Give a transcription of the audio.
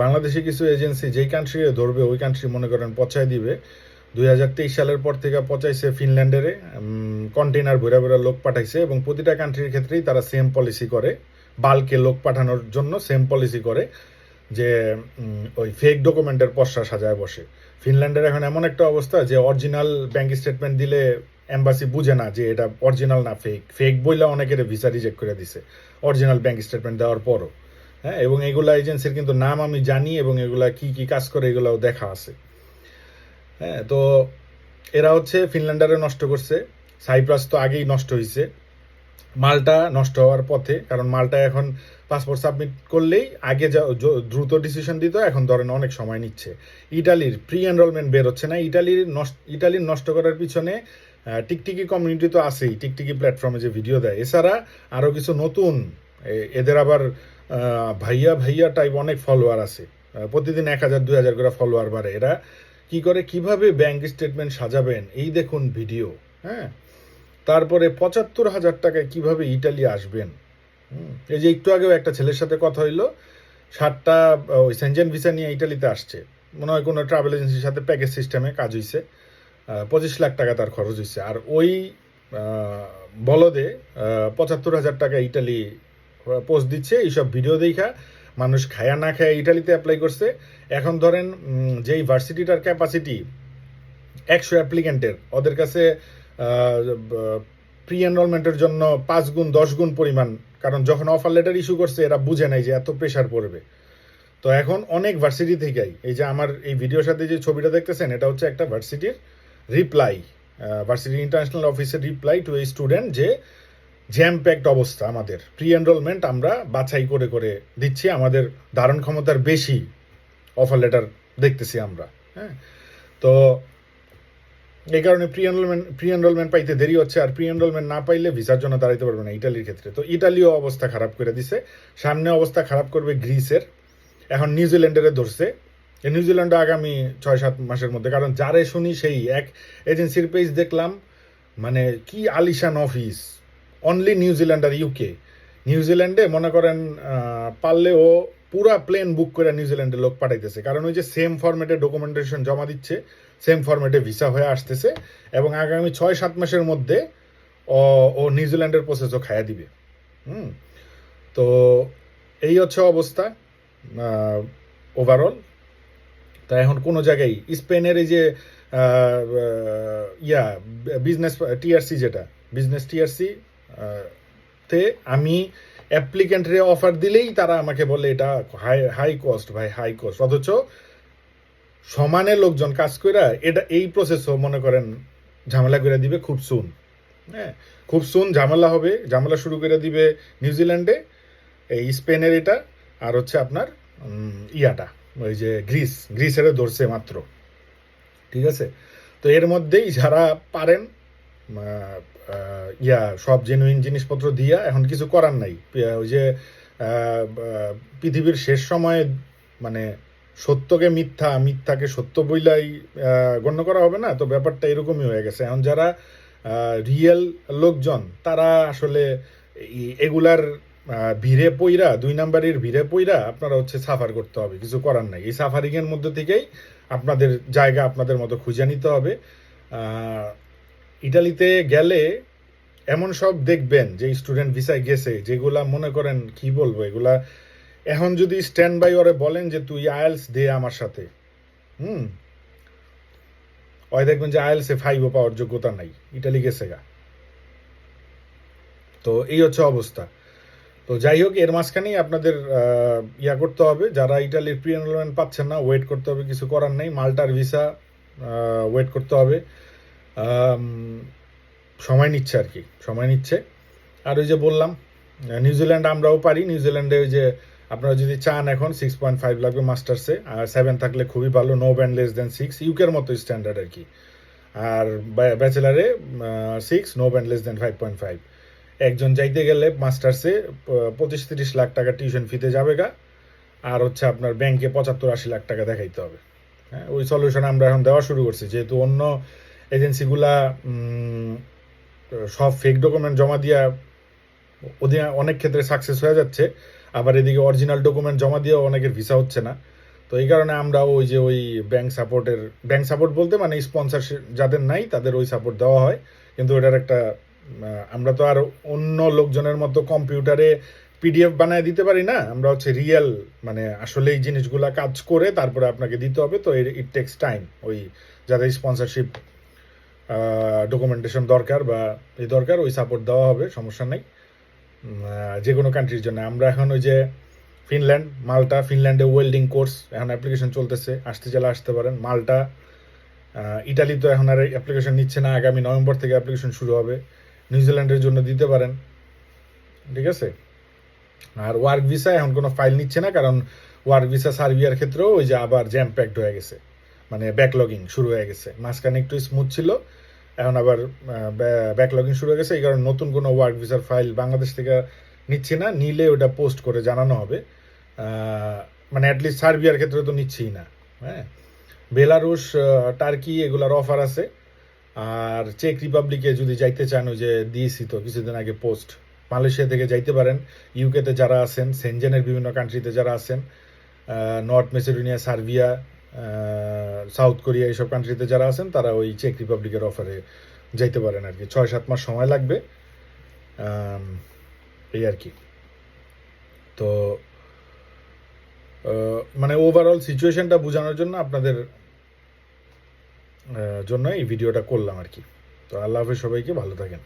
বাংলাদেশে কিছু এজেন্সি যেই কান্ট্রি ধরবে ওই কান্ট্রি মনে করেন পচায় দিবে। 2023 সালের পর থেকে পচাইছে ফিনল্যান্ডের কন্টেইনার ভরা ভরা লোক পাঠাইছে, এবং প্রতিটা কান্ট্রির ক্ষেত্রেই তারা সেম পলিসি করে, বাল্কে লোক পাঠানোর জন্য সেম পলিসি করে যে ওই ফেক ডকুমেন্টের পসরা সাজায় বসে। ফিনল্যান্ডের এখন এমন একটা অবস্থা যে অরিজিনাল ব্যাংক স্টেটমেন্ট দিলে এম্বাসি বুঝে না যে এটা অরিজিনাল না ফেক। ফেক বইলা অনেকের ভিসা রিজেক্ট করে দিছে অরিজিনাল ব্যাংক স্টেটমেন্ট দেওয়ার পরও। হ্যাঁ, এবং এগুলা এজেন্সির কিন্তু নাম আমি জানি, এবং এগুলা কি কি কাজ করে এগুলাও দেখা আছে। হ্যাঁ, তো এরা হচ্ছে ফিনল্যান্ডারে নষ্ট করছে, সাইপ্রাস তো আগেই নষ্ট হয়েছে, মালটা নষ্ট হওয়ার পথে, কারণ মালটা এখন পাসপোর্ট সাবমিট করলেই আগে যা দ্রুত ডিসিশন দিত, এখন ধরেন অনেক সময় নিচ্ছে। ইটালির প্রি এনরোলমেন্ট বের হচ্ছে না। ইটালির নষ্ট করার পিছনে টিকটিকি কমিউনিটি তো আছেই, টিকটিকি প্ল্যাটফর্মে যে ভিডিও দেয়, এছাড়া আরও কিছু নতুন এদের আবার ভাইয়া ভাইয়া টাইপ অনেক ফলোয়ার আছে, প্রতিদিন 1000-2000 করে ফলোয়ার বাড়ে। এরা কি করে, কিভাবে ব্যাংক স্টেটমেন্ট সাজাবেন এই দেখুন ভিডিও। হ্যাঁ, তারপরে 75,000 টাকায় কিভাবে ইটালি আসবেন। এই যে একটু আগেও একটা ছেলের সাথে কথা হইলো, 7টা ওই সেনজেন ভিসা নিয়ে ইটালিতে আসছে, মনে হয় কোনো ট্রাভেল এজেন্সির সাথে প্যাকেজ সিস্টেমে কাজ হয়েছে, 25 লাখ টাকা তার খরচ হয়েছে। আর ওই বলদে 75,000 টাকা ইটালি পোস্ট দিচ্ছে। এইসব ভিডিও দেখা মানুষ খায়া না খায়া ইটালিতে অ্যাপ্লাই করছে। এখন ধরেন যেই ভার্সিটিটার ক্যাপাসিটি 100 অ্যাপ্লিকেন্টের, ওদের কাছে প্রি এনরোলমেন্টের জন্য 5 গুণ 10 গুণ পরিমাণ, কারণ যখন অফার লেটার ইস্যু করছে এরা বুঝে নাই যে এত প্রেশার পড়বে। তো এখন অনেক ভার্সিটি থেকেই, এই যে আমার এই ভিডিওর সাথে যে ছবিটা দেখতেছেন, এটা হচ্ছে একটা ভার্সিটির রিপ্লাই, ভার্সিটি ইন্টারন্যাশনাল অফিসের রিপ্লাই টু এই স্টুডেন্ট, যে জ্যাম প্যাকড অবস্থা, আমাদের প্রি এনরোলমেন্ট আমরা বাছাই করে করে দিচ্ছি, আমাদের ধারণ ক্ষমতার বেশি অফার লেটার দেখতেছি আমরা। হ্যাঁ, তো এই কারণে প্রি এনরোলমেন্ট পাইতে দেরি হচ্ছে, আর প্রি এনরোলমেন্ট না পাইলে ভিসার জন্য দাঁড়াইতে পারবে না ইটালির ক্ষেত্রে। তো ইটালিও অবস্থা খারাপ করে দিছে, সামনে অবস্থা খারাপ করবে গ্রিসের। এখন নিউজিল্যান্ডের ধরছে, নিউজিল্যান্ডে আগামী 6-7 মাসের মধ্যে, কারণ যারে শুনি সেই এক এজেন্সির পেজ দেখলাম, মানে কি আলিশান অফিস, অনলি নিউজিল্যান্ড আর ইউকে। নিউজিল্যান্ডে মনে করেন পারলে ও পুরা প্লেন বুক করে নিউজিল্যান্ডে লোক পাঠাইতেছে, কারণ ওই যে সেম ফরম্যাটে ডকুমেন্টেশন জমা দিচ্ছে, সেম ফরম্যাটে ভিসা হয়ে আসতেছে, এবং আগামী 6-7 মাসের মধ্যে ও নিউজিল্যান্ডের প্রসেসও খায়া দিবে। তো এই হচ্ছে অবস্থা ওভারঅল। তা এখন কোনো জায়গায় স্পেনের এই যে বিজনেস টিআরসি, যেটা বিজনেস টিআরসি তে আমি অ্যাপ্লিক্যান্টরে অফার দিলেই তারা আমাকে বলে এটা হাই কস্ট ভাই, হাই কস্ট, অথচ সমানে লোকজন কাজ করে এটা এই প্রসেসও মনে করেন ঝামেলা করে দিবে খুব সুন। হ্যাঁ, খুব সুন ঝামেলা হবে, ঝামেলা শুরু করে দিবে নিউজিল্যান্ডে, এই স্পেনের এটা, আর হচ্ছে আপনার ইয়াটা ওই যে গ্রিসের ধরছে মাত্র। ঠিক আছে, তো এর মধ্যেই যারা পারেন সব জেনুইন জিনিসপত্র দিয়া, এখন কিছু করার নাই। ওই যে পৃথিবীর শেষ সময়ে মানে সত্যকে মিথ্যা, মিথ্যাকে সত্য বইলাই গণ্য করা হবে না, তো ব্যাপারটা এরকমই হয়ে গেছে। এখন যারা রিয়েল লোকজন তারা আসলে এগুলার ভিড়ে পইরা, 2 নাম্বারের ভিড়ে পইরা আপনারা হচ্ছে সাফার করতে হবে, কিছু করার নাই। এই সাফারিংয়ের মধ্যে থেকেই আপনাদের জায়গা আপনাদের মতো খুঁজে নিতে হবে। ইটালিতে গেলে এমন সব দেখবেন যে স্টুডেন্ট ভিসায় গেছে, যেগুলা মনে করেন কি বলবো, এগুলা এখন যদি স্ট্যান্ড বাই ওরে বলেন যে তুই আইএলস দে আমার সাথে, ওই দেখবেন যে আইএলসে 5ও পাওয়ার যোগ্যতা নাই, ইটালি গেছে গা। তো এই হচ্ছে অবস্থা। তো যাই হোক, এর মাঝখানেই আপনাদের করতে হবে, যারা ইটালির প্রি এনরোলমেন্ট পাচ্ছেন না, ওয়েট করতে হবে, কিছু করার নেই। মাল্টার ভিসা ওয়েট করতে হবে, সময় নিচ্ছে আর কি, সময় নিচ্ছে। আর ওই যে বললাম নিউজিল্যান্ড আমরাও পারি, নিউজিল্যান্ডে ওই যে আপনারা যদি চান এখন 6.5 লাগবে মাস্টার্সে, আর 7 থাকলে খুবই ভালো, নো ব্যান্ড লেস দেন 6, ইউকের মতো স্ট্যান্ডার্ড আর কি। আর ব্যাচেলারে 6, নো ব্যান্ড লেস দেন 5.5। একজন যাইতে গেলে মাস্টার্সে 25-30 লাখ টাকা টিউশন ফিতে যাবে গা, আর হচ্ছে আপনার ব্যাংকে 75-80 লাখ টাকা দেখাইতে হবে। হ্যাঁ, ওই সলিউশন আমরা এখন দেওয়া শুরু করছি, যেহেতু অন্য এজেন্সিগুলা সব ফেক ডকুমেন্ট জমা দিয়া অনেক ক্ষেত্রে সাকসেস হয়ে যাচ্ছে, আবার এদিকে অরিজিনাল ডকুমেন্ট জমা দিয়েও অনেকের ভিসা হচ্ছে না। তো এই কারণে আমরা ওই যে ওই ব্যাংক সাপোর্ট বলতে মানে স্পন্সরশিপ যাদের নাই তাদের ওই সাপোর্ট দেওয়া হয়, কিন্তু ওটার একটা আমরা তো আর অন্য লোকজনের মতো কম্পিউটারে পিডিএফ বানায় দিতে পারি না, আমরা হচ্ছে রিয়েল মানে আসলে এই জিনিসগুলা কাজ করে তারপরে আপনাকে দিতে হবে। তো ইট টেক্স টাইম, ওই যাদের স্পন্সরশিপ ডকুমেন্টেশন দরকার বা এই দরকার ওই সাপোর্ট দেওয়া হবে, সমস্যা নেই যে কোনো কান্ট্রির জন্য। আমরা এখন ওই যে ফিনল্যান্ড, মাল্টা, ফিনল্যান্ডে ওয়েল্ডিং কোর্স এখন অ্যাপ্লিকেশন চলতেছে, আসতে চাইলে আসতে পারেন। মাল্টা, ইটালি তো এখন আর অ্যাপ্লিকেশন নিচ্ছে না, আগামী নভেম্বর থেকে অ্যাপ্লিকেশন শুরু হবে। নিউজিল্যান্ডের জন্য দিতে পারেন, ঠিক আছে। আর ওয়ার্ক ভিসা এখন কোনো ফাইল নিচ্ছে না, কারণ ওয়ার্ক ভিসা সার্বিয়ার ক্ষেত্রেও ওই যে আবার জ্যাম প্যাকড হয়ে গেছে, মানে ব্যাকলগিং শুরু হয়ে গেছে। মাঝখানে একটু স্মুথ ছিল, এখন আবার ব্যাকলগিং শুরু হয়ে গেছে। এই কারণে নতুন কোনো ওয়ার্ক ভিসার ফাইল বাংলাদেশ থেকে নিচ্ছে না, নিলে ওটা পোস্ট করে জানানো হবে। মানে অ্যাটলিস্ট সার্বিয়ার ক্ষেত্রে তো নিচ্ছেই না। হ্যাঁ, বেলারুশ, টার্কি এগুলার অফার আছে। আর চেক রিপাবলিকে যদি যাইতে চান, ওই যে দিয়েছি তো কিছুদিন আগে পোস্ট, মালয়েশিয়া থেকে যাইতে পারেন। ইউকেতে যারা আছেন, সেনজেনের বিভিন্ন কান্ট্রিতে যারা আছেন, north Macedonia, Serbia, south Korea এইসব কান্ট্রিতে যারা আছেন তারা ওই চেক রিপাবলিকের অফারে যাইতে পারেন আর কি। 6-7 মাস সময় লাগবে, এই আর কি। তো মানে ওভারঅল সিচুয়েশনটা বোঝানোর জন্য আপনাদের জন্য এই ভিডিওটা করলাম আর কি। তো আল্লাহ হাফেজ, সবাইকে ভালো থাকেন।